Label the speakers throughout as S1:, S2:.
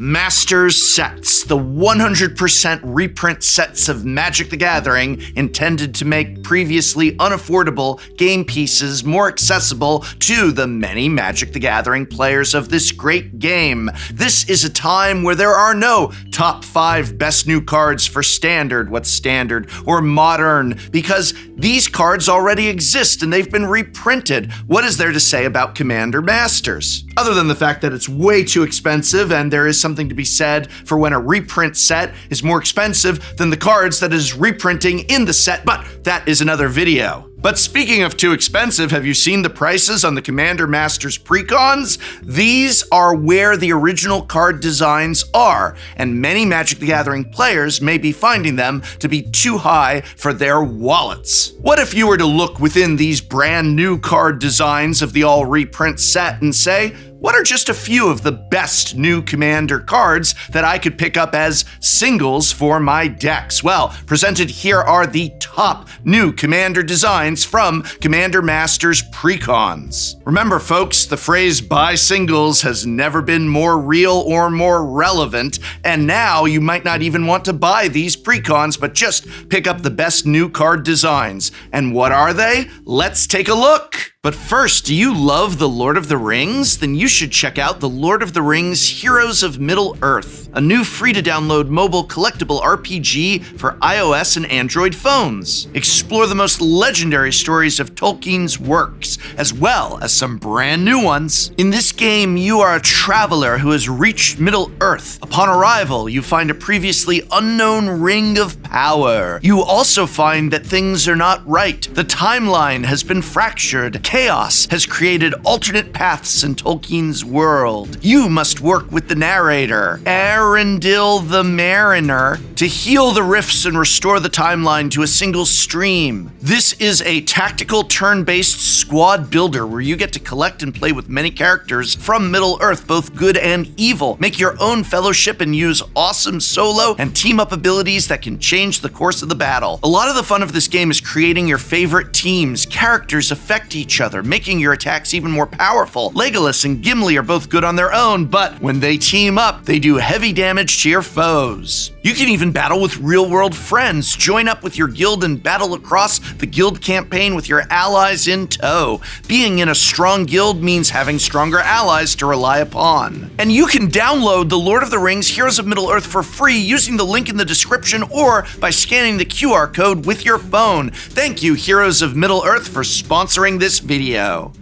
S1: Masters Sets, the 100% reprint sets of Magic the Gathering intended to make previously unaffordable game pieces more accessible to the many Magic the Gathering players of this great game. This is a time where there are no top 5 best new cards for Standard, what's Standard, or Modern, because these cards already exist and they've been reprinted. What is there to say about Commander Masters? Other than the fact that it's way too expensive, and there is something to be said for when a reprint set is more expensive than the cards that is reprinting in the set, but that is another video. But speaking of too expensive, have you seen the prices on the Commander Masters precons? These are where the original card designs are, and many Magic the Gathering players may be finding them to be too high for their wallets. What if you were to look within these brand new card designs of the all reprint set and say, what are just a few of the best new Commander cards that I could pick up as singles for my decks? Well, presented here are the top new Commander designs from Commander Masters precons. Remember, folks, the phrase buy singles has never been more real or more relevant, and now you might not even want to buy these precons, but just pick up the best new card designs. And what are they? Let's take a look. But first, do you love The Lord of the Rings? Then you should check out The Lord of the Rings Heroes of Middle-earth, a new free-to-download mobile collectible RPG for iOS and Android phones. Explore the most legendary stories of Tolkien's works, as well as some brand new ones. In this game, you are a traveler who has reached Middle-earth. Upon arrival, you find a previously unknown ring of power. You also find that things are not right. The timeline has been fractured. Chaos has created alternate paths in Tolkien's world. You must work with the narrator, Arundel the Mariner, to heal the rifts and restore the timeline to a single stream. This is a tactical turn-based squad builder where you get to collect and play with many characters from Middle-earth, both good and evil. Make your own fellowship and use awesome solo and team-up abilities that can change the course of the battle. A lot of the fun of this game is creating your favorite teams. Characters affect each other, making your attacks even more powerful. Legolas and Gimli are both good on their own, but when they team up, they do heavy damage to your foes. You can even battle with real-world friends. Join up with your guild and battle across the guild campaign with your allies in tow. Being in a strong guild means having stronger allies to rely upon. And you can download The Lord of the Rings Heroes of Middle-earth for free using the link in the description or by scanning the QR code with your phone. Thank you, Heroes of Middle-earth, for sponsoring this video.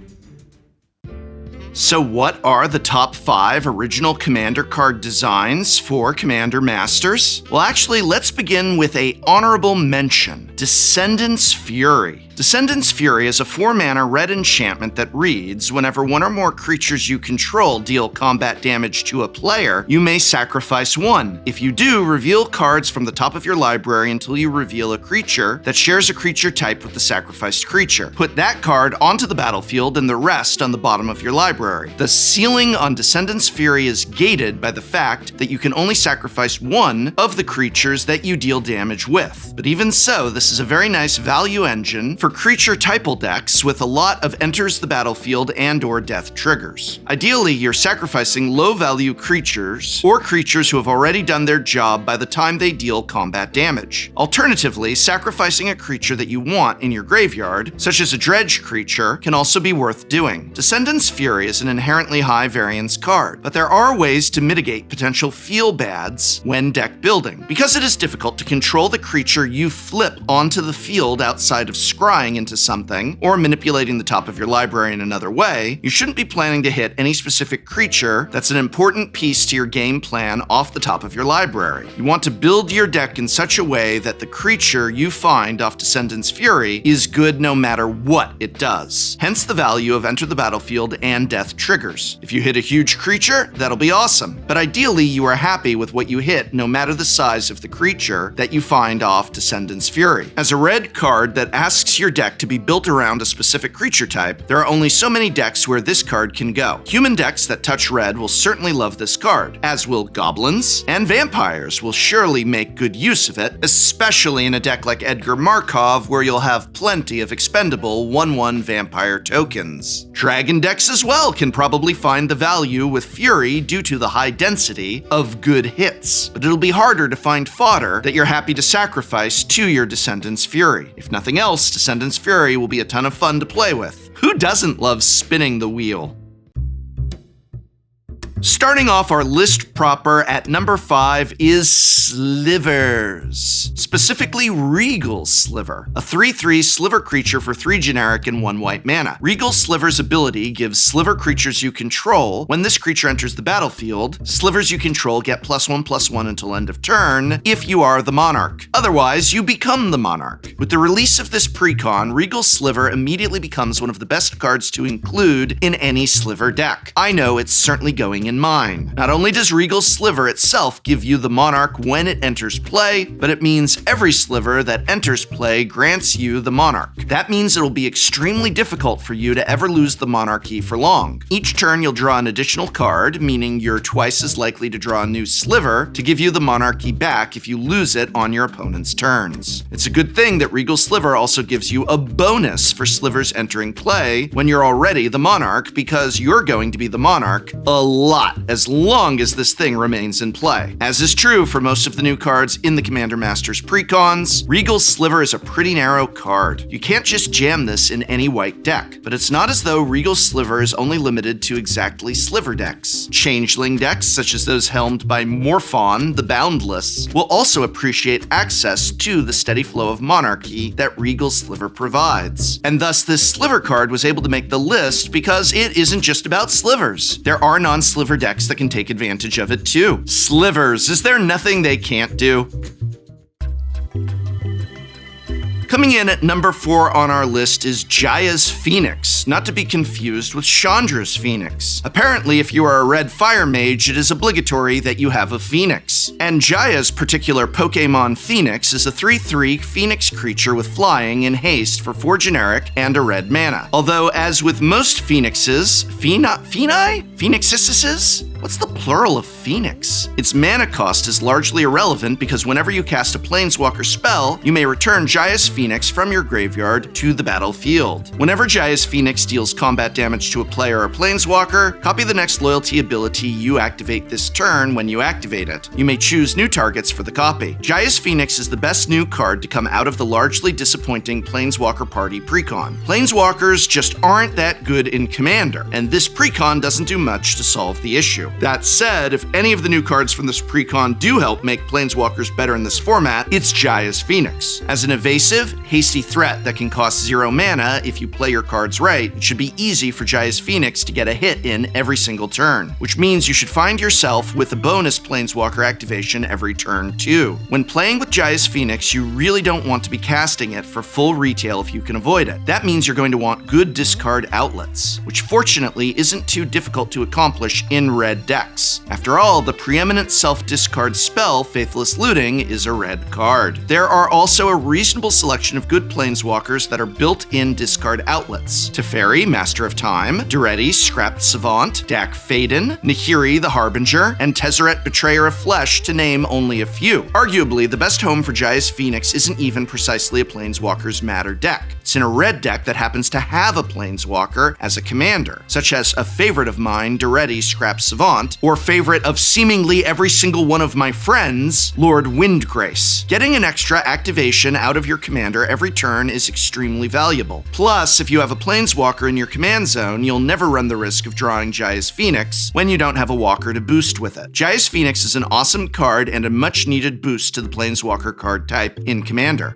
S1: So what are the top 5 original Commander card designs for Commander Masters? Well, actually, let's begin with an honorable mention. Descendant's Fury. Descendant's Fury is a 4-mana red enchantment that reads, whenever one or more creatures you control deal combat damage to a player, you may sacrifice one. If you do, reveal cards from the top of your library until you reveal a creature that shares a creature type with the sacrificed creature. Put that card onto the battlefield and the rest on the bottom of your library. The ceiling on Descendant's Fury is gated by the fact that you can only sacrifice one of the creatures that you deal damage with. But even so, this is a very nice value engine for creature typal decks with a lot of enters the battlefield and or death triggers. Ideally, you're sacrificing low-value creatures or creatures who have already done their job by the time they deal combat damage. Alternatively, sacrificing a creature that you want in your graveyard, such as a dredge creature, can also be worth doing. Descendant's Fury is an inherently high variance card, but there are ways to mitigate potential feel-bads when deck building. Because it is difficult to control the creature you flip onto the field outside of scrying into something, or manipulating the top of your library in another way, you shouldn't be planning to hit any specific creature that's an important piece to your game plan off the top of your library. You want to build your deck in such a way that the creature you find off Descendant's Fury is good no matter what it does. Hence the value of enter the battlefield and death triggers. If you hit a huge creature, that'll be awesome. But ideally, you are happy with what you hit no matter the size of the creature that you find off Descendant's Fury. As a red card that asks your your deck to be built around a specific creature type, there are only so many decks where this card can go. Human decks that touch red will certainly love this card, as will goblins, and vampires will surely make good use of it, especially in a deck like Edgar Markov where you'll have plenty of expendable 1/1 vampire tokens. Dragon decks as well can probably find the value with Fury due to the high density of good hits, but it'll be harder to find fodder that you're happy to sacrifice to your Descendants Fury. If nothing else, Descendants Fury will be a ton of fun to play with. Who doesn't love spinning the wheel? Starting off our list proper at number 5 is slivers. Specifically Regal Sliver, a 3/3 sliver creature for 3 generic and 1 white mana. Regal Sliver's ability gives sliver creatures you control, when this creature enters the battlefield, slivers you control get +1/+1 until end of turn if you are the monarch. Otherwise, you become the monarch. With the release of this precon, Regal Sliver immediately becomes one of the best cards to include in any sliver deck. I know it's certainly going in mine. Not only does Regal Sliver itself give you the monarch when it enters play, but it means every sliver that enters play grants you the monarch. That means it'll be extremely difficult for you to ever lose the monarchy for long. Each turn you'll draw an additional card, meaning you're twice as likely to draw a new sliver to give you the monarchy back if you lose it on your opponent's turns. It's a good thing that Regal Sliver also gives you a bonus for slivers entering play when you're already the monarch, because you're going to be the monarch a lot as long as this thing remains in play. As is true for most of the new cards in the Commander Masters precons, Regal Sliver is a pretty narrow card. You can't just jam this in any white deck, but it's not as though Regal Sliver is only limited to exactly sliver decks. Changeling decks, such as those helmed by Morphon, the Boundless, will also appreciate access to the steady flow of monarchy that Regal Sliver provides. And thus this sliver card was able to make the list because it isn't just about slivers. There are non-sliver decks that can take advantage of it too. Slivers, is there nothing they can't do? Coming in at number 4 on our list is Jayas Phoenix, not to be confused with Chandra's Phoenix. Apparently, if you are a red fire mage, it is obligatory that you have a Phoenix. And Jaya's particular Pokemon Phoenix is a 3/3 Phoenix creature with flying and haste for 4 generic and a red mana. Although, as with most Phoenixes, Phoenixes? What's the plural of Phoenix? Its mana cost is largely irrelevant because whenever you cast a Planeswalker spell, you may return Jayas Phoenix from your graveyard to the battlefield. Whenever Jayas Phoenix deals combat damage to a player or Planeswalker, copy the next loyalty ability you activate this turn when you activate it. You may choose new targets for the copy. Jayas Phoenix is the best new card to come out of the largely disappointing Planeswalker Party precon. Planeswalkers just aren't that good in Commander, and this precon doesn't do much to solve the issue. That said, if any of the new cards from this precon do help make Planeswalkers better in this format, it's Jayas Phoenix. As an evasive, hasty threat that can cost 0 mana if you play your cards right, it should be easy for Jayas Phoenix to get a hit in every single turn, which means you should find yourself with a bonus Planeswalker activation every turn too. When playing with Jayas Phoenix, you really don't want to be casting it for full retail if you can avoid it. That means you're going to want good discard outlets, which fortunately isn't too difficult to accomplish in red decks. After all, the preeminent self-discard spell, Faithless Looting, is a red card. There are also a reasonable selection of good Planeswalkers that are built-in discard outlets. Teferi, Master of Time, Duretti, Scrapped Savant, Dak Faden, Nahiri, the Harbinger, and Tezzeret, Betrayer of Flesh, to name only a few. Arguably, the best home for Jayas Phoenix isn't even precisely a Planeswalker's Matter deck. It's in a red deck that happens to have a Planeswalker as a commander, such as a favorite of mine, Duretti, Scrapped Savant, or favorite of seemingly every single one of my friends, Lord Windgrace. Getting an extra activation out of your commander every turn is extremely valuable. Plus, if you have a Planeswalker in your command zone, you'll never run the risk of drawing Jayas Phoenix when you don't have a walker to boost with it. Jayas Phoenix is an awesome card and a much needed boost to the Planeswalker card type in Commander.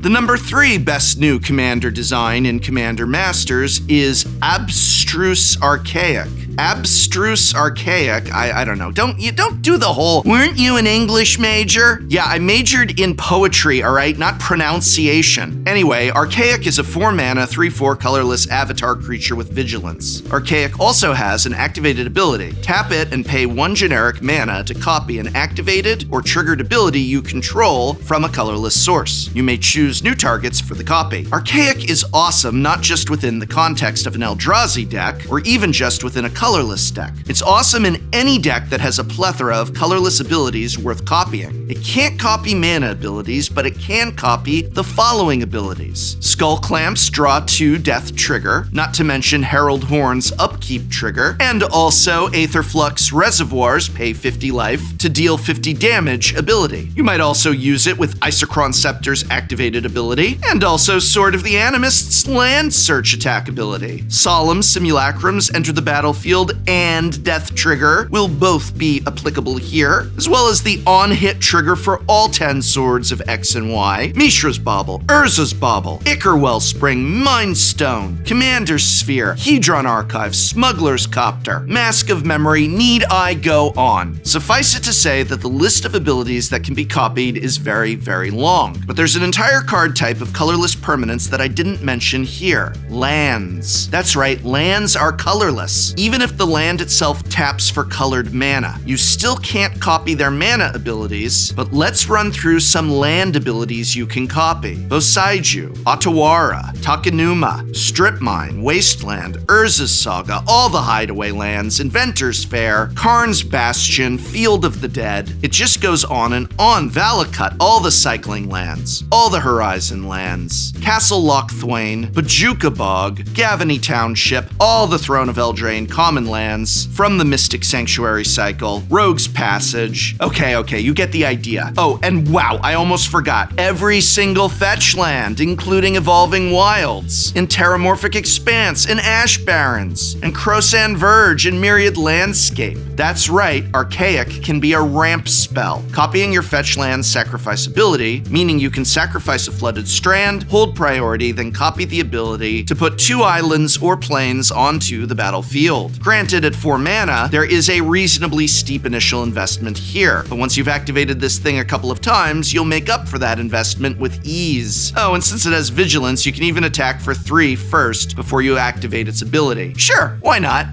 S1: The number 3 best new Commander design in Commander Masters is Abstruse Abstruse Archaic. Abstruse Archaic, I don't know. Don't do the whole, weren't you an English major? Yeah, I majored in poetry, all right, not pronunciation. Anyway, Archaic is a 4-mana, 3/4 colorless avatar creature with vigilance. Archaic also has an activated ability. Tap it and pay 1 generic mana to copy an activated or triggered ability you control from a colorless source. You may choose new targets for the copy. Archaic is awesome not just within the context of an Eldrazi deck, or even just within a colorless deck. It's awesome in any deck that has a plethora of colorless abilities worth copying. It can't copy mana abilities, but it can copy the following abilities. Skull Clamps draw 2 death trigger, not to mention Herald Horn's upkeep trigger, and also Aetherflux Reservoirs pay 50 life to deal 50 damage ability. You might also use it with Isochron Scepter's activated ability, and also Sword of the Animist's land search attack ability. Solemn Simulacrums enter the battlefield and death trigger will both be applicable here, as well as the on-hit trigger for all 10 swords of X and Y, Mishra's Bauble, Urza's Bauble, Ichor Wellspring, Mind Stone, Commander's Sphere, Hedron Archive, Smuggler's Copter, Mask of Memory, need I go on? Suffice it to say that the list of abilities that can be copied is very, very long. But there's an entire card type of colorless permanents that I didn't mention here. Lands. That's right, lands are colorless. Even if the land itself taps for colored mana, you still can't copy their mana abilities, but let's run through some land abilities you can copy. Boseiju, Otawara, Takenuma, Strip Mine, Wasteland, Urza's Saga, all the Hideaway Lands, Inventor's Fair, Karn's Bastion, Field of the Dead. It just goes on and on. Valakut, all the Cycling Lands, all the Horizon Lands, Castle Lochthwain, Bajuka Bog, Gavany Township, all the Throne of Eldraine Common Lands, from the Mystic Sanctuary cycle, Rogue's Passage. Okay, you get the idea. Oh, and wow, I almost forgot. Every single fetch land, including Evolving Wilds, in Terramorphic Expanse, in Ash Barrens, and Krosan Verge, in Myriad Landscape. That's right, Archaic can be a ramp spell, copying your fetch land's sacrifice ability, meaning you can sacrifice a flooded strand, hold priority, then copy the ability to put 2 islands or plains onto the battlefield. Granted, at 4 mana, there is a reasonably steep initial investment here, but once you've activated this thing a couple of times, you'll make up for that investment with ease. Oh, and since it has vigilance, you can even attack for 3 first before you activate its ability. Sure, why not?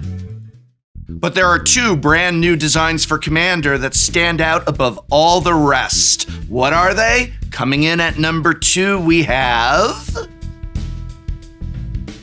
S1: But there are 2 brand new designs for Commander that stand out above all the rest. What are they? Coming in at number 2, we have...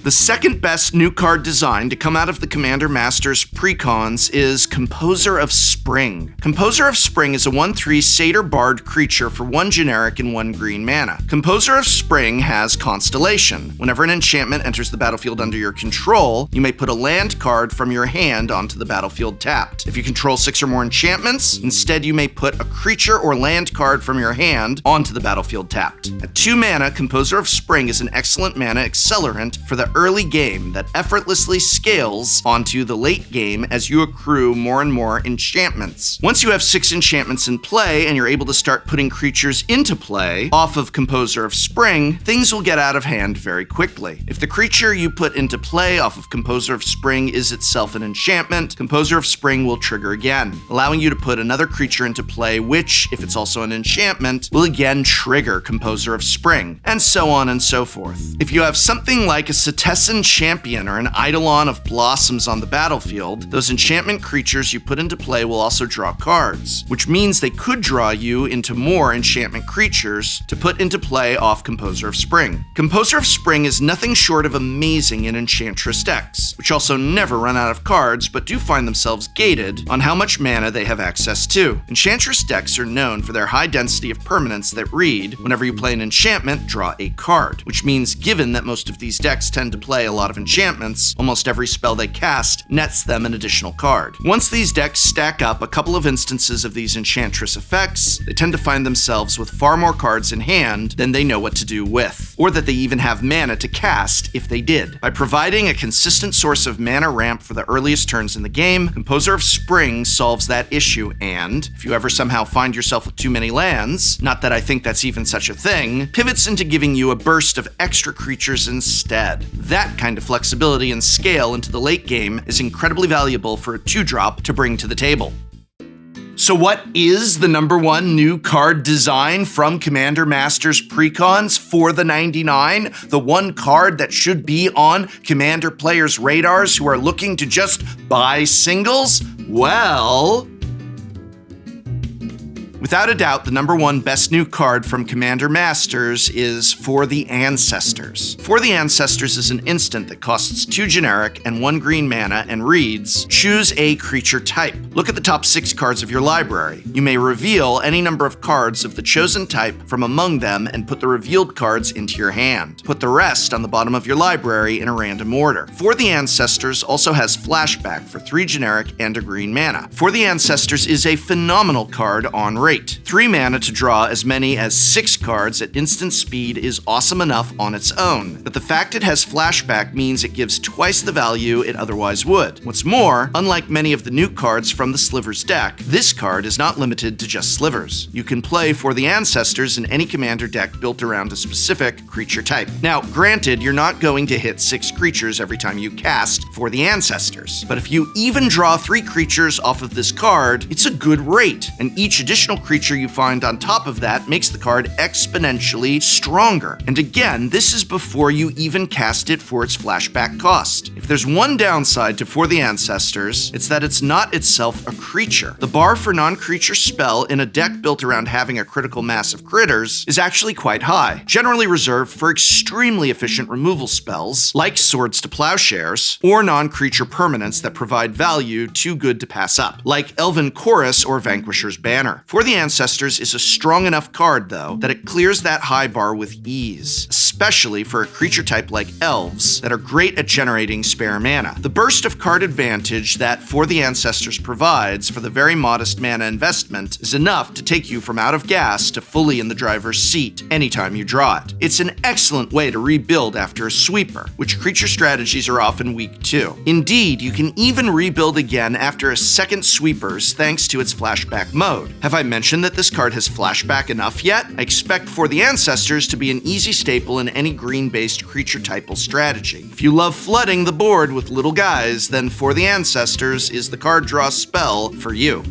S1: The second best new card design to come out of the Commander Masters precons is Composer of Spring. Composer of Spring is a 1/3 Satyr Bard creature for 1 generic and 1 green mana. Composer of Spring has Constellation. Whenever an enchantment enters the battlefield under your control, you may put a land card from your hand onto the battlefield tapped. If you control 6 or more enchantments, instead you may put a creature or land card from your hand onto the battlefield tapped. At 2 mana, Composer of Spring is an excellent mana accelerant for the early game that effortlessly scales onto the late game as you accrue more and more enchantments. Once you have 6 enchantments in play and you're able to start putting creatures into play off of Composer of Spring, things will get out of hand very quickly. If the creature you put into play off of Composer of Spring is itself an enchantment, Composer of Spring will trigger again, allowing you to put another creature into play which, if it's also an enchantment, will again trigger Composer of Spring, and so on and so forth. If you have something like a Setessan Champion or an Eidolon of Blossoms on the battlefield, those enchantment creatures you put into play will also draw cards, which means they could draw you into more enchantment creatures to put into play off Composer of Spring. Composer of Spring is nothing short of amazing in Enchantress decks, which also never run out of cards but do find themselves gated on how much mana they have access to. Enchantress decks are known for their high density of permanents that read, whenever you play an enchantment, draw a card, which means given that most of these decks tend to play a lot of enchantments, almost every spell they cast nets them an additional card. Once these decks stack up a couple of instances of these Enchantress effects, they tend to find themselves with far more cards in hand than they know what to do with, or that they even have mana to cast if they did. By providing a consistent source of mana ramp for the earliest turns in the game, Composer of Spring solves that issue, and if you ever somehow find yourself with too many lands, not that I think that's even such a thing, pivots into giving you a burst of extra creatures instead. That kind of flexibility and scale into the late game is incredibly valuable for a 2-drop to bring to the table. So what is the #1 new card design from Commander Masters Precons for the 99? The one card that should be on Commander players' radars who are looking to just buy singles? Well, without a doubt, the #1 best new card from Commander Masters is For the Ancestors. For the Ancestors is an instant that costs 2 generic and 1 green mana and reads, choose a creature type. Look at the top 6 cards of your library. You may reveal any number of cards of the chosen type from among them and put the revealed cards into your hand. Put the rest on the bottom of your library in a random order. For the Ancestors also has flashback for 3 generic and a green mana. For the Ancestors is a phenomenal card on rate. 3 mana to draw as many as 6 cards at instant speed is awesome enough on its own, but the fact it has flashback means it gives twice the value it otherwise would. What's more, unlike many of the new cards from the Slivers deck, this card is not limited to just Slivers. You can play For the Ancestors in any Commander deck built around a specific creature type. Now, granted, you're not going to hit 6 creatures every time you cast For the Ancestors, but if you even draw 3 creatures off of this card, it's a good rate, and each additional creature you find on top of that makes the card exponentially stronger. And again, this is before you even cast it for its flashback cost. If there's one downside to For the Ancestors, it's that it's not itself a creature. The bar for non-creature spell in a deck built around having a critical mass of critters is actually quite high, generally reserved for extremely efficient removal spells, like Swords to Plowshares, or non-creature permanents that provide value too good to pass up, like Elven Chorus or Vanquisher's Banner. For the Ancestors is a strong enough card, though, that it clears that high bar with ease, especially for a creature type like Elves that are great at generating spare mana. The burst of card advantage that For the Ancestors provides for the very modest mana investment is enough to take you from out of gas to fully in the driver's seat anytime you draw it. It's an excellent way to rebuild after a sweeper, which creature strategies are often weak to. Indeed, you can even rebuild again after a second sweepers thanks to its flashback mode. Have I mentioned that this card has flashback enough yet? I expect For the Ancestors to be an easy staple in any green-based creature typal strategy. If you love flooding the board with little guys, then For the Ancestors is the card draw spell for you.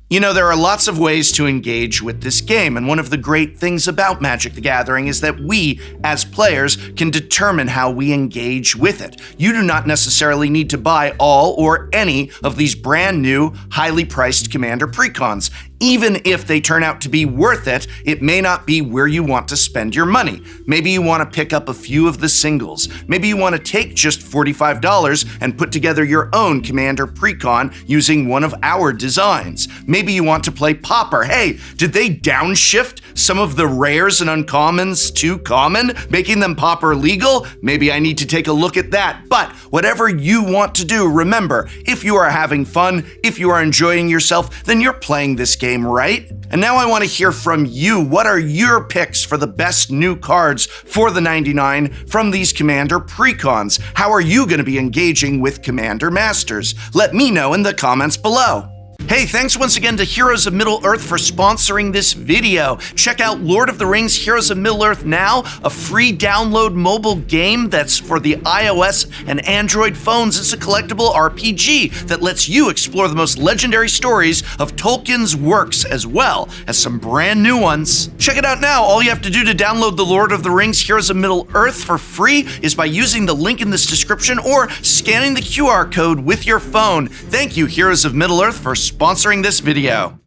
S1: You know, there are lots of ways to engage with this game, and one of the great things about Magic the Gathering is that we, as players, can determine how we engage with it. You do not necessarily need to buy all or any of these brand new, highly priced Commander Precons. Even if they turn out to be worth it, it may not be where you want to spend your money. Maybe you want to pick up a few of the singles. Maybe you want to take just $45 and put together your own Commander Precon using one of our designs. Maybe you want to play Pauper. Hey, did they downshift some of the rares and uncommons to common, making them Pauper legal? Maybe I need to take a look at that. But whatever you want to do, remember, if you are having fun, if you are enjoying yourself, then you're playing this game right. And now I want to hear from you. What are your picks for the best new cards for the 99 from these Commander Precons? How are you going to be engaging with Commander Masters? Let me know in the comments below. Hey, thanks once again to Heroes of Middle-earth for sponsoring this video. Check out Lord of the Rings Heroes of Middle-earth now, a free download mobile game that's for the iOS and Android phones. It's a collectible RPG that lets you explore the most legendary stories of Tolkien's works, as well as some brand new ones. Check it out now. All you have to do to download the Lord of the Rings Heroes of Middle-earth for free is by using the link in this description or scanning the QR code with your phone. Thank you, Heroes of Middle-earth, for sponsoring this video.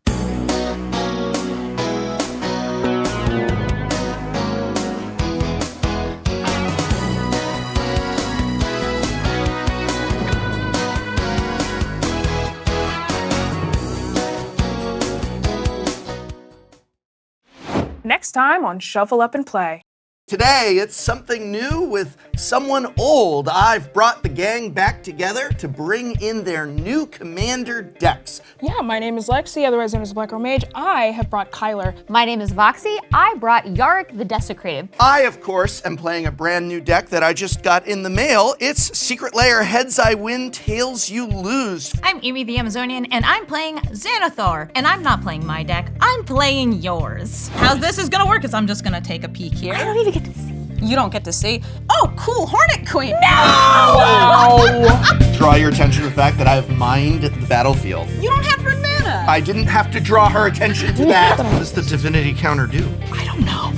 S2: Next time on Shuffle Up and Play.
S1: Today, it's something new with someone old. I've brought the gang back together to bring in their new Commander decks.
S2: Yeah, my name is Lexi, otherwise known as Black Girl Mage. I have brought Kyler.
S3: My name is Voxy. I brought Yarick the Desecrative.
S1: I, of course, am playing a brand new deck that I just got in the mail. It's Secret Lair Heads I Win, Tails You Lose.
S4: I'm Amy the Amazonian, and I'm playing Xanathar. And I'm not playing my deck, I'm playing yours. How this is gonna work is I'm just gonna take a peek here.
S3: I don't even get to see.
S2: you don't get to see. Oh, cool, Hornet Queen.
S1: Draw your attention to the fact that I have mined the battlefield.
S2: You don't have red mana.
S1: I didn't have to draw her attention to that. What does the divinity counter do?
S2: I don't know.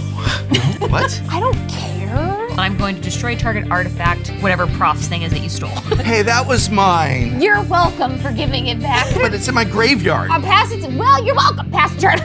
S1: What?
S2: I don't care.
S3: I'm going to destroy target artifact, whatever profs thing is that you stole.
S1: Hey, that was mine.
S3: You're welcome for giving it back.
S1: But it's in my graveyard.
S3: Pass it. Well, you're welcome. Pass the turn.